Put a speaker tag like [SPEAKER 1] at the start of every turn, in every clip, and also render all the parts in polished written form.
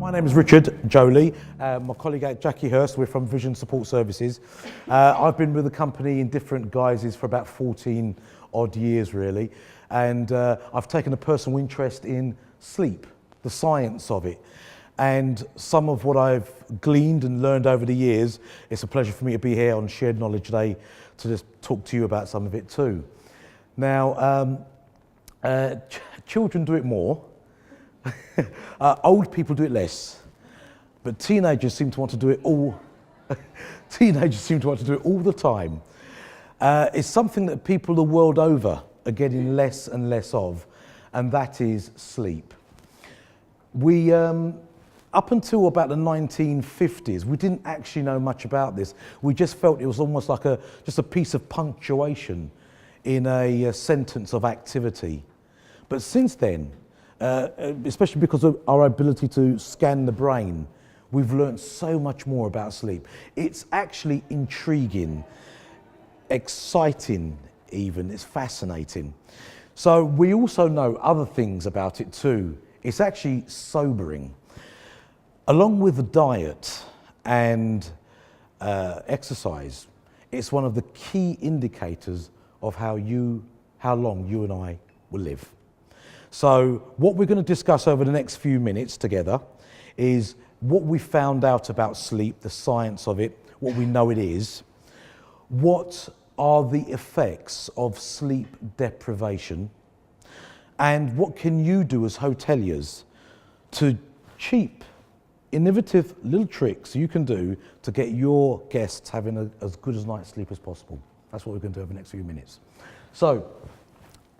[SPEAKER 1] My name is Richard, Jolie. My colleague Jackie Hurst, we're from Vision Support Services. I've been with the company in different guises for about 14 odd years really, and I've taken a personal interest in sleep, the science of it. And some of what I've gleaned and learned over the years, it's a pleasure for me to be here on Shared Knowledge Day to just talk to you about some of it too. Now, children do it more. Old people do it less, but teenagers seem to want to do it all. Teenagers seem to want to do it all the time. It's something that people the world over are getting less and less of, and that is sleep. We, up until about the 1950s, we didn't actually know much about this. We just felt it was almost like just a piece of punctuation in a sentence of activity. But since then, especially because of our ability to scan the brain, we've learned so much more about sleep. It's actually intriguing, exciting even, it's fascinating. So we also know other things about it too. It's actually sobering. Along with the diet and exercise, it's one of the key indicators of how long you and I will live. So what we're going to discuss over the next few minutes together is what we found out about sleep, the science of it, what we know it is, what are the effects of sleep deprivation, and what can you do as hoteliers to cheap, innovative little tricks you can do to get your guests having as good a night's sleep as possible. That's what we're going to do over the next few minutes. So,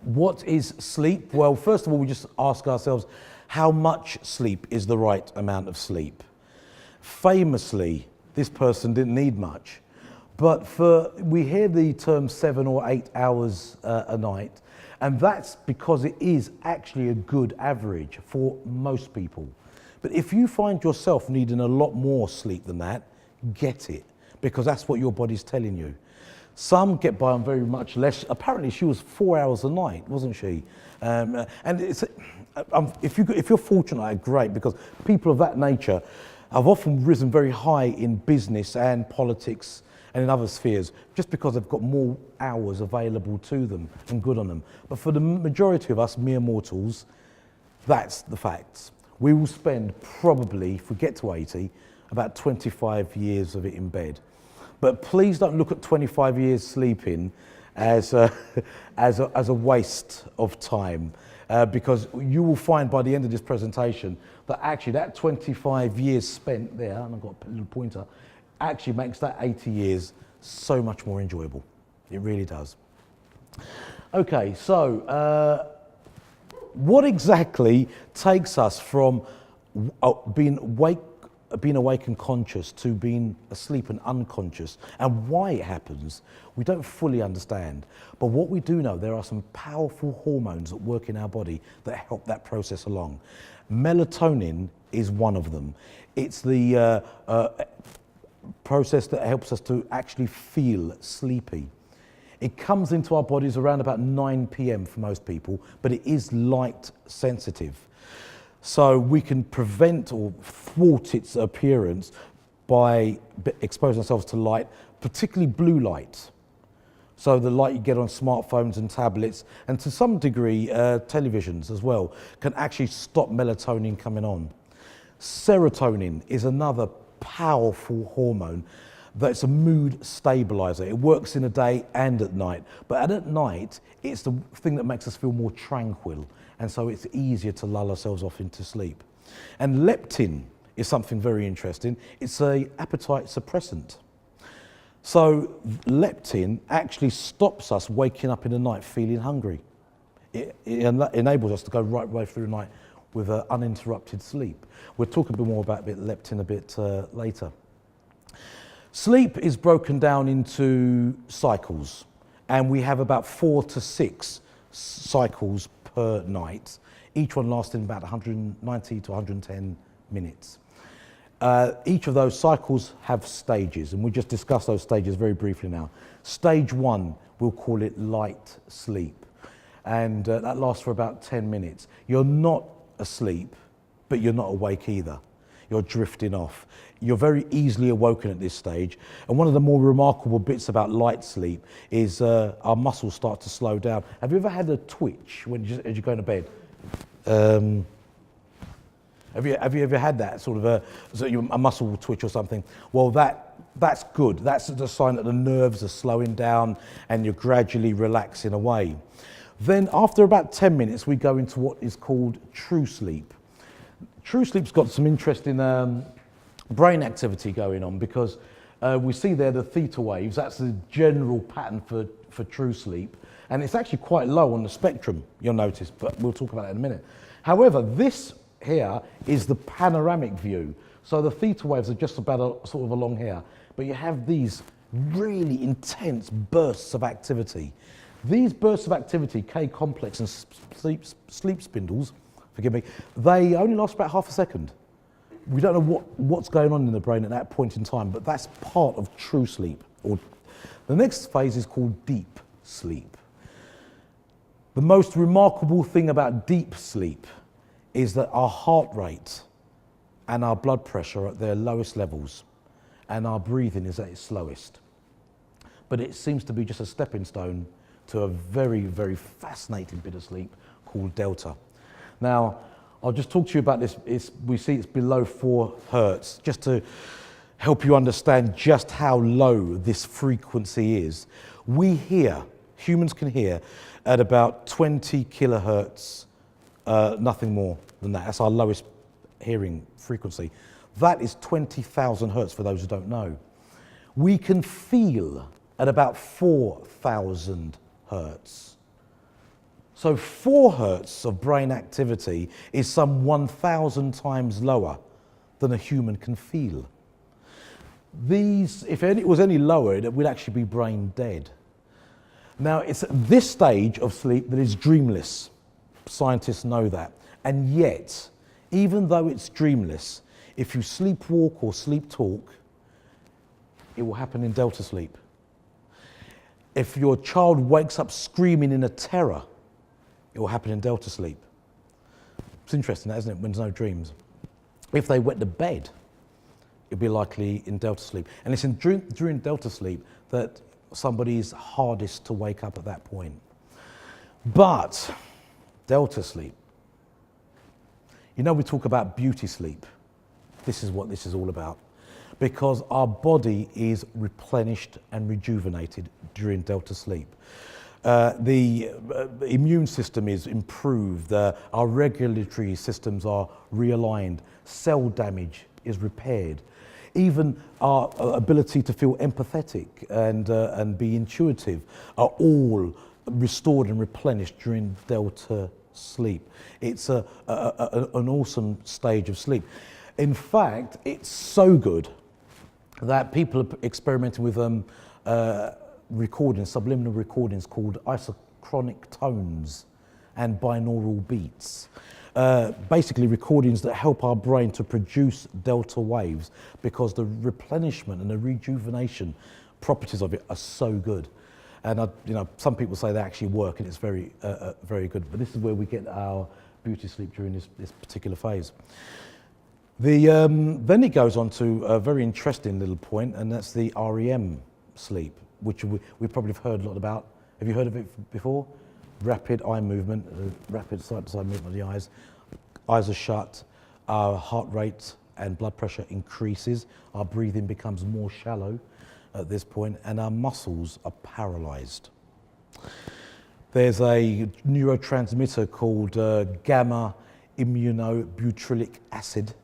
[SPEAKER 1] what is sleep? Well, first of all, we just ask ourselves, how much sleep is the right amount of sleep? Famously, this person didn't need much, but we hear the term 7 or 8 hours a night, and that's because it is actually a good average for most people. But if you find yourself needing a lot more sleep than that, get it, because that's what your body's telling you. Some get by on very much less. Apparently, she was 4 hours a night, wasn't she? And if you're fortunate, great, because people of that nature have often risen very high in business and politics and in other spheres, just because they've got more hours available to them and good on them. But for the majority of us mere mortals, that's the facts. We will spend probably, if we get to 80, about 25 years of it in bed. But please don't look at 25 years sleeping as a waste of time, because you will find by the end of this presentation that actually that 25 years spent there, and I've got a little pointer, actually makes that 80 years so much more enjoyable. It really does. Okay, so what exactly takes us from being awake and conscious to being asleep and unconscious, and why it happens, we don't fully understand. But what we do know, there are some powerful hormones that work in our body that help that process along. Melatonin is one of them. It's the process that helps us to actually feel sleepy. It comes into our bodies around about 9 p.m. for most people, but it is light sensitive. So we can prevent or thwart its appearance by exposing ourselves to light, particularly blue light. So the light you get on smartphones and tablets, and to some degree televisions as well, can actually stop melatonin coming on. Serotonin is another powerful hormone that's a mood stabilizer. It works in the day and at night, but at night it's the thing that makes us feel more tranquil, and so it's easier to lull ourselves off into sleep. And leptin is something very interesting. It's an appetite suppressant. So leptin actually stops us waking up in the night feeling hungry. It enables us to go right way through the night with uninterrupted sleep. We'll talk a bit more about leptin a bit later. Sleep is broken down into cycles, and we have about 4 to 6 cycles per night, each one lasting about 190 to 110 minutes. Each of those cycles have stages, and we'll just discuss those stages very briefly now. Stage 1, we'll call it light sleep, and that lasts for about 10 minutes. You're not asleep, but you're not awake either. you're drifting off. You're very easily awoken at this stage. And one of the more remarkable bits about light sleep is our muscles start to slow down. Have you ever had a twitch as you go to bed? Have you ever had that sort of a muscle twitch or something? Well, that's good. That's the sign that the nerves are slowing down and you're gradually relaxing away. Then after about 10 minutes, we go into what is called true sleep. True sleep's got some interesting brain activity going on because we see there the theta waves. That's the general pattern for true sleep. And it's actually quite low on the spectrum, you'll notice, but we'll talk about that in a minute. However, this here is the panoramic view. So the theta waves are just about sort of along here, but you have these really intense bursts of activity. These bursts of activity, K-complex and sleep spindles, forgive me, they only last about half a second. We don't know what's going on in the brain at that point in time, but that's part of true sleep. The next phase is called deep sleep. The most remarkable thing about deep sleep is that our heart rate and our blood pressure are at their lowest levels and our breathing is at its slowest. But it seems to be just a stepping stone to a very, very fascinating bit of sleep called delta. Now, I'll just talk to you about this. We see it's below 4 hertz, just to help you understand just how low this frequency is. We hear, humans can hear, at about 20 kilohertz, nothing more than that. That's our lowest hearing frequency. That is 20,000 hertz for those who don't know. We can feel at about 4,000 hertz. So 4 hertz of brain activity is some 1,000 times lower than a human can feel. If it was any lower, it would actually be brain dead. Now, it's at this stage of sleep that is dreamless. Scientists know that. And yet, even though it's dreamless, if you sleepwalk or sleep talk, it will happen in delta sleep. If your child wakes up screaming in a terror, it will happen in delta sleep. It's interesting, isn't it, when there's no dreams. If they wet the bed, it'll be likely in delta sleep. And it's during delta sleep that somebody's hardest to wake up at that point. But delta sleep, you know, we talk about beauty sleep. This is what this is all about. Because our body is replenished and rejuvenated during delta sleep. The immune system is improved, our regulatory systems are realigned, cell damage is repaired. Even our ability to feel empathetic and be intuitive are all restored and replenished during delta sleep. It's an awesome stage of sleep. In fact, it's so good that people are experimenting with recordings, subliminal recordings called isochronic tones and binaural beats. Basically recordings that help our brain to produce delta waves because the replenishment and the rejuvenation properties of it are so good. And some people say they actually work and it's very, very good. But this is where we get our beauty sleep during this particular phase. Then it goes on to a very interesting little point, and that's the REM sleep, which we probably have heard a lot about. Have you heard of it before? Rapid eye movement, rapid side-to-side movement of the eyes. Eyes are shut, our heart rate and blood pressure increases, our breathing becomes more shallow at this point, and our muscles are paralyzed. There's a neurotransmitter called gamma immunobutyric acid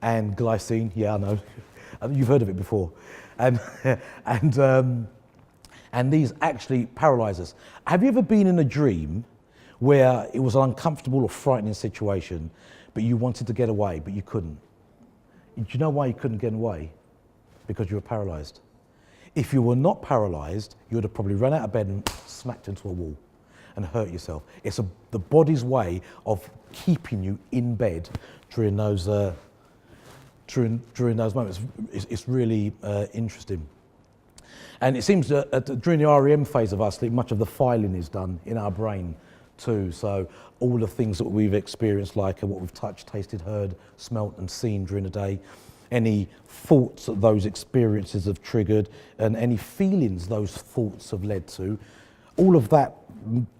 [SPEAKER 1] and glycine. Yeah, I know. You've heard of it before. And these actually paralyze us. Have you ever been in a dream where it was an uncomfortable or frightening situation, but you wanted to get away, but you couldn't? Do you know why you couldn't get away? Because you were paralyzed. If you were not paralyzed, you would have probably run out of bed and smacked into a wall and hurt yourself. It's the body's way of keeping you in bed during those moments. It's really interesting. And it seems that during the REM phase of our sleep, much of the filing is done in our brain too. So all the things that we've experienced, like what we've touched, tasted, heard, smelt and seen during the day, any thoughts that those experiences have triggered, and any feelings those thoughts have led to, all of that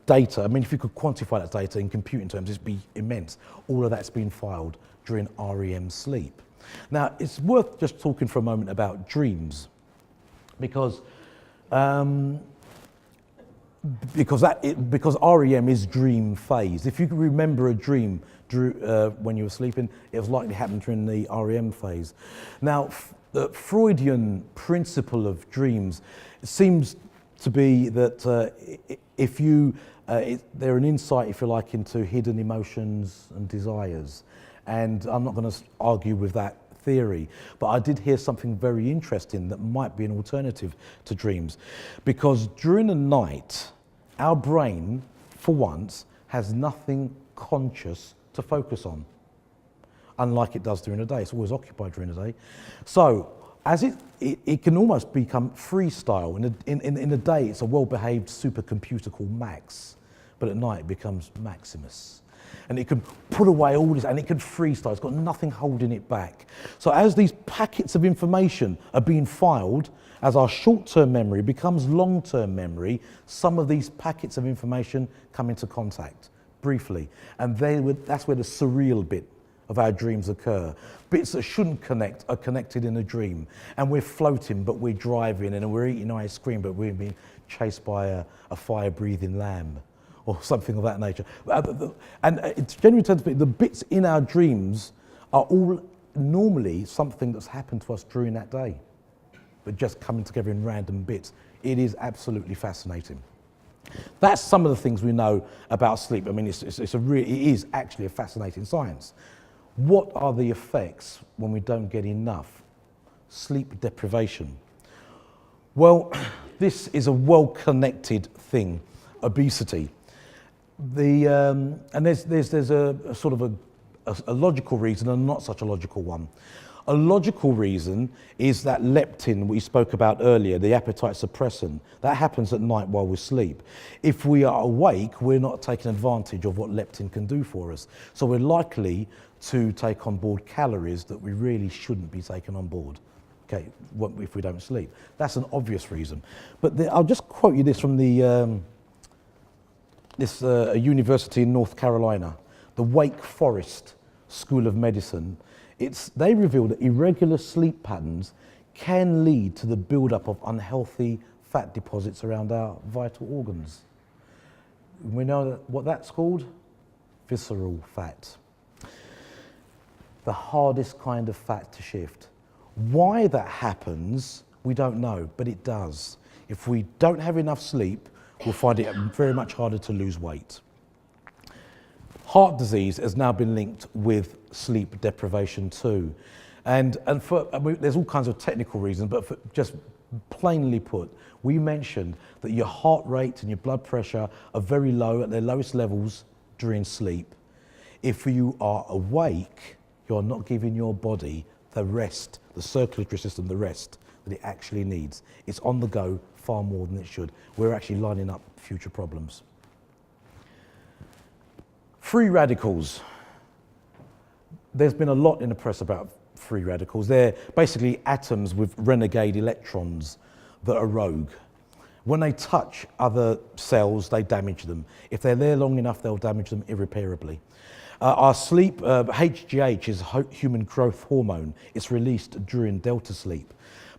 [SPEAKER 1] data, I mean, if you could quantify that data in computing terms, it'd be immense. All of that's been filed during REM sleep. Now, it's worth just talking for a moment about dreams, because REM is dream phase. If you can remember a dream when you were sleeping, it was likely happened during the REM phase. Now, the Freudian principle of dreams seems to be that if you, they're an insight, if you like, into hidden emotions and desires. And I'm not going to argue with that theory, but I did hear something very interesting that might be an alternative to dreams. Because during the night, our brain, for once, has nothing conscious to focus on, unlike it does during the day. It's always occupied during the day. So, as it can almost become freestyle. In the day, it's a well-behaved supercomputer called Max, but at night it becomes Maximus. And it can put away all this, and it can freestyle. It's got nothing holding it back. So as these packets of information are being filed, as our short-term memory becomes long-term memory, some of these packets of information come into contact briefly. And that's where the surreal bit of our dreams occur. Bits that shouldn't connect are connected in a dream. And we're floating, but we're driving, and we're eating ice cream, but we're being chased by a fire-breathing lamb, or something of that nature. And it's generally tends to be the bits in our dreams are all normally something that's happened to us during that day, but just coming together in random bits. It is absolutely fascinating. That's some of the things we know about sleep. I mean, it is actually a fascinating science. What are the effects when we don't get enough? Sleep deprivation. Well, this is a well-connected thing, obesity. And there's a sort of a logical reason and not such a logical one. A logical reason is that leptin we spoke about earlier, the appetite suppressant, that happens at night while we sleep. If we are awake, we're not taking advantage of what leptin can do for us. So we're likely to take on board calories that we really shouldn't be taking on board, okay, if we don't sleep. That's an obvious reason. But I'll just quote you this from the a university in North Carolina, the Wake Forest School of Medicine. They reveal that irregular sleep patterns can lead to the buildup of unhealthy fat deposits around our vital organs. We know what that's called? Visceral fat. The hardest kind of fat to shift. Why that happens, we don't know, but it does. If we don't have enough sleep, we'll find it very much harder to lose weight. Heart disease has now been linked with sleep deprivation too. And there's all kinds of technical reasons, but for just plainly put, we mentioned that your heart rate and your blood pressure are very low at their lowest levels during sleep. If you are awake, you're not giving your body the rest, the circulatory system, the rest that it actually needs. It's on the go far more than it should. We're actually lining up future problems. Free radicals. There's been a lot in the press about free radicals. They're basically atoms with renegade electrons that are rogue. When they touch other cells, they damage them. If they're there long enough, they'll damage them irreparably. Our sleep, HGH is human growth hormone. It's released during delta sleep.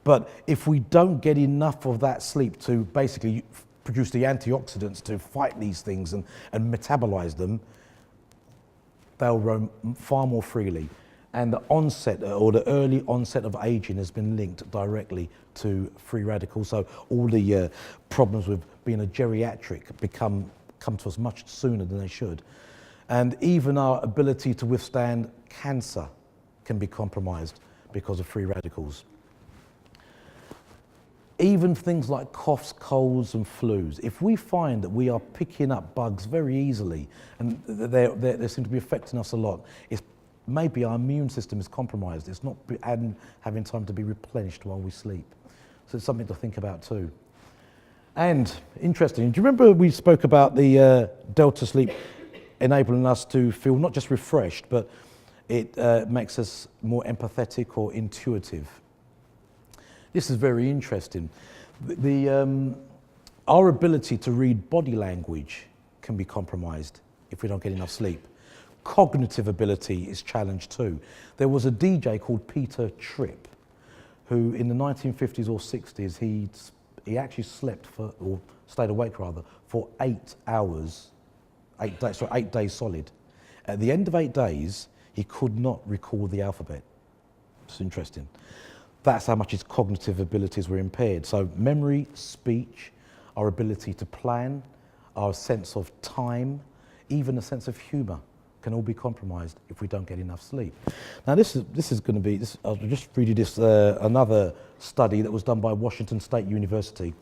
[SPEAKER 1] But if we don't get enough of that sleep to basically produce the antioxidants to fight these things and metabolize them, they'll roam far more freely. And the onset, or the early onset of aging has been linked directly to free radicals. So all the problems with being a geriatric come to us much sooner than they should. And even our ability to withstand cancer can be compromised because of free radicals. Even things like coughs, colds, and flus. If we find that we are picking up bugs very easily, and they seem to be affecting us a lot, it's maybe our immune system is compromised. It's not having time to be replenished while we sleep. So it's something to think about too. And interesting, do you remember we spoke about the Delta sleep enabling us to feel not just refreshed, but it makes us more empathetic or intuitive? This is very interesting. Our ability to read body language can be compromised if we don't get enough sleep. Cognitive ability is challenged too. There was a DJ called Peter Tripp, who in the 1950s or 60s, he actually slept for, or stayed awake rather, for 8 hours, 8 days solid. At the end of 8 days, he could not recall the alphabet. It's interesting. That's how much his cognitive abilities were impaired. So memory, speech, our ability to plan, our sense of time, even a sense of humour can all be compromised if we don't get enough sleep. Now this is going to be, I'll just read you this, another study that was done by Washington State University,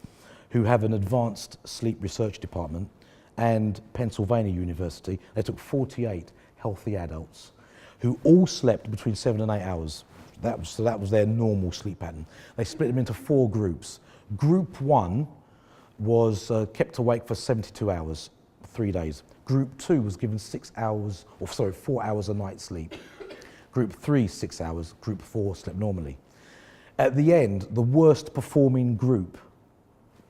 [SPEAKER 1] who have an advanced sleep research department, and Pennsylvania University. They took 48 healthy adults who all slept between 7 and 8 hours. That was their normal sleep pattern. They split them into 4 groups. Group 1 was kept awake for 72 hours, 3 days. Group 2 was given 4 hours a night sleep. Group 3, 6 hours. Group 4 slept normally. At the end, the worst performing group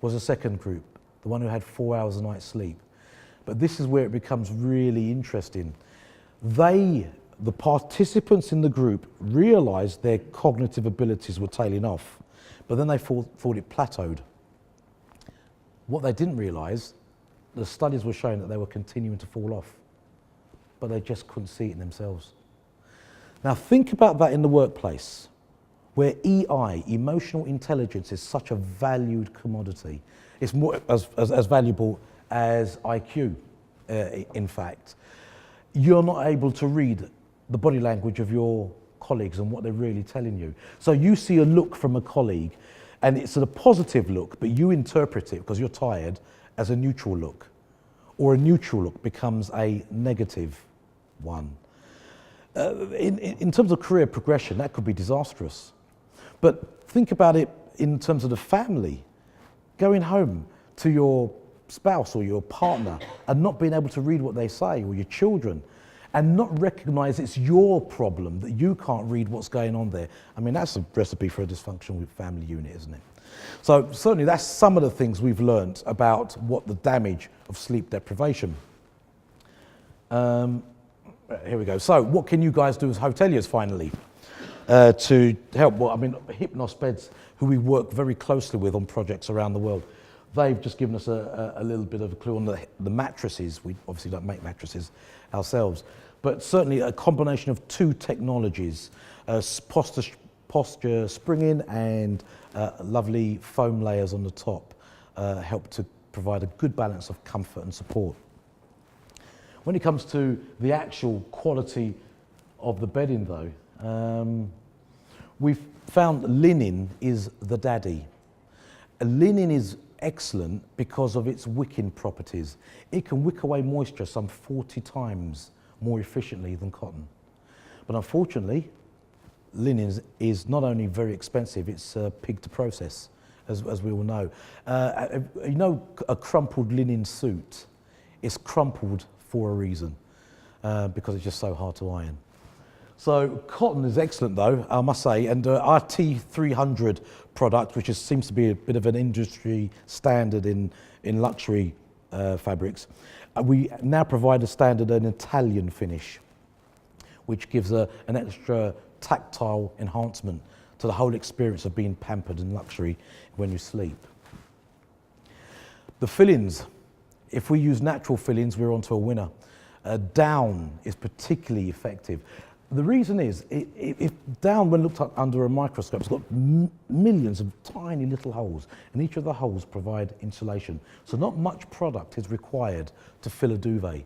[SPEAKER 1] was the second group, the one who had 4 hours a night sleep. But this is where it becomes really interesting. The participants in the group realized their cognitive abilities were tailing off, but then they thought it plateaued. What they didn't realize, the studies were showing that they were continuing to fall off, but they just couldn't see it in themselves. Now think about that in the workplace, where EI, emotional intelligence, is such a valued commodity. It's more as valuable as IQ, in fact. You're not able to read the body language of your colleagues and what they're really telling you. So you see a look from a colleague, and it's a positive look, but you interpret it, because you're tired, as a neutral look, or a neutral look becomes a negative one. In terms of career progression, that could be disastrous. But think about it in terms of the family. Going home to your spouse or your partner and not being able to read what they say, or your children, and not recognize it's your problem, that you can't read what's going on there. I mean, that's a recipe for a dysfunctional family unit, isn't it? So certainly that's some of the things we've learned about what the damage of sleep deprivation. Here we go. So what can you guys do as hoteliers finally to help? Well, I mean, Hypnos Beds, who we work very closely with on projects around the world, they've just given us a little bit of a clue on the mattresses. We obviously don't make mattresses ourselves, but certainly a combination of 2 technologies, posture springing and lovely foam layers on the top, help to provide a good balance of comfort and support. When it comes to the actual quality of the bedding though, we've found linen is the daddy. Linen is excellent because of its wicking properties. It can wick away moisture some 40 times more efficiently than cotton. But unfortunately, linen is not only very expensive, it's pig to process, as we all know. You know, a crumpled linen suit is crumpled for a reason, because it's just so hard to iron. So cotton is excellent though, I must say, and our T300 product, which seems to be a bit of an industry standard in luxury fabrics, we now provide a standard an Italian finish, which gives an extra tactile enhancement to the whole experience of being pampered in luxury when you sleep. The fillings, if we use natural fillings, we're onto a winner. Down is particularly effective. The reason is, if down, when looked at under a microscope, it's got millions of tiny little holes, and each of the holes provide insulation. So not much product is required to fill a duvet.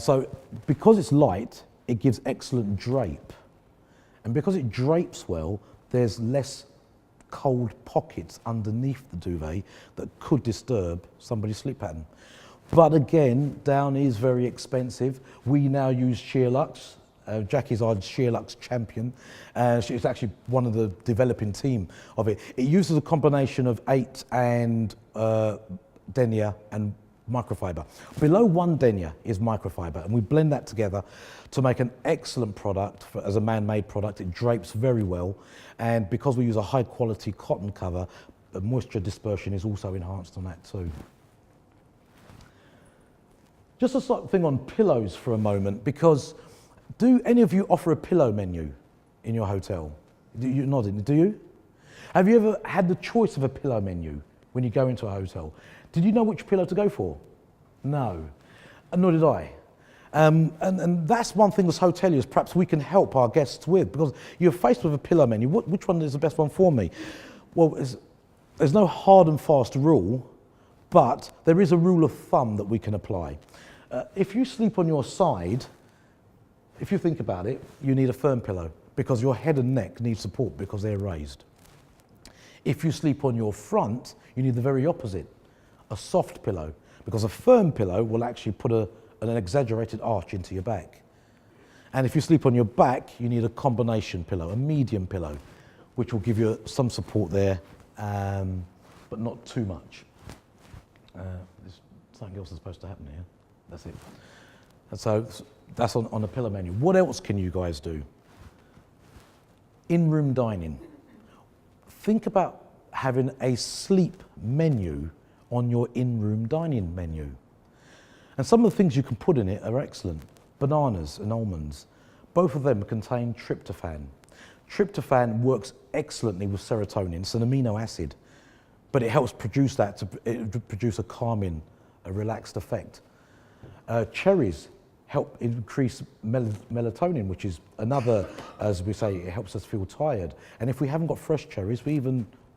[SPEAKER 1] So because it's light, it gives excellent drape. And because it drapes well, there's less cold pockets underneath the duvet that could disturb somebody's sleep pattern. But again, down is very expensive. We now use Sheer Luxe, Jackie's our Sheerlux champion. She's actually one of the developing team of it. It uses a combination of 8 and denier and microfiber. Below 1 denier is microfiber, and we blend that together to make an excellent product as a man-made product. It drapes very well, and because we use a high-quality cotton cover, the moisture dispersion is also enhanced on that too. Just a sort of thing on pillows for a moment, because do any of you offer a pillow menu in your hotel? You're nodding, do you? Have you ever had the choice of a pillow menu when you go into a hotel? Did you know which pillow to go for? No, and nor did I. And that's one thing as hoteliers perhaps we can help our guests with, because you're faced with a pillow menu. Which one is the best one for me? Well, there's no hard and fast rule, but there is a rule of thumb that we can apply. If you sleep on your side, if you think about it, you need a firm pillow because your head and neck need support because they're raised. If you sleep on your front, you need the very opposite, a soft pillow, because a firm pillow will actually put an exaggerated arch into your back. And if you sleep on your back, you need a combination pillow, a medium pillow, which will give you some support there, but not too much. There's something else is supposed to happen here. That's it. And so that's on a pillow menu. What else can you guys do? In-room dining. Think about having a sleep menu on your in-room dining menu. And some of the things you can put in it are excellent. Bananas and almonds. Both of them contain tryptophan. Tryptophan works excellently with serotonin. It's an amino acid, but it helps produce that to produce a calming, a relaxed effect. Cherries help increase melatonin, which is another, as we say, it helps us feel tired. And if we haven't got fresh cherries,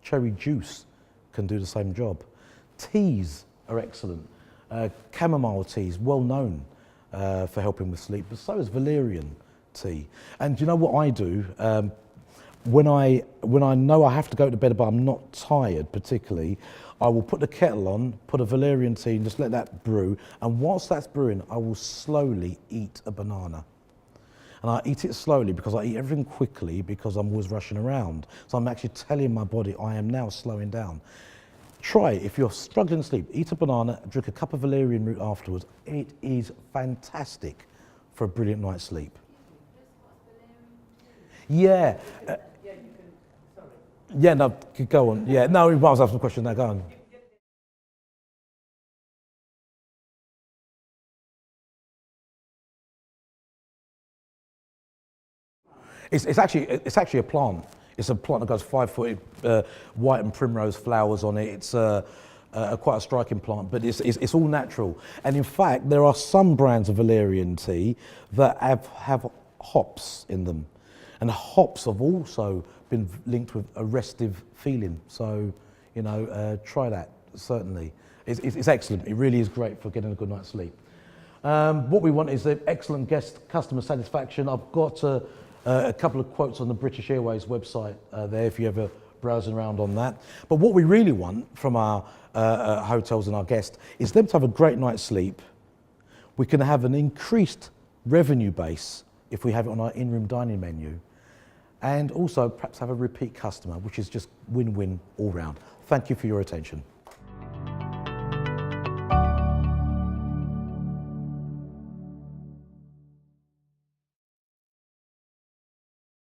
[SPEAKER 1] cherry juice can do the same job. Teas are excellent. Chamomile tea is well known for helping with sleep, but so is valerian tea. And do you know what I do? When I know I have to go to bed, but I'm not tired particularly, I will put the kettle on, put a valerian tea, and just let that brew. And whilst that's brewing, I will slowly eat a banana. And I eat it slowly because I eat everything quickly because I'm always rushing around. So I'm actually telling my body I am now slowing down. Try it. If you're struggling to sleep, eat a banana, drink a cup of valerian root afterwards. It is fantastic for a brilliant night's sleep. Yeah. Yeah, no, go on. Yeah, no, I was asking a question now, go on. It's actually a plant. It's a plant that goes 5 foot, white and primrose flowers on it. It's quite a striking plant, but it's all natural. And in fact, there are some brands of valerian tea that have hops in them. And hops have also been linked with a restive feeling. So, you know, try that, certainly. It's excellent. It really is great for getting a good night's sleep. What we want is excellent guest customer satisfaction. I've got a couple of quotes on the British Airways website there if you're ever browsing around on that. But what we really want from our hotels and our guests is them to have a great night's sleep. We can have an increased revenue base if we have it on our in-room dining menu, and also perhaps have a repeat customer, which is just win-win all round. Thank you for your attention.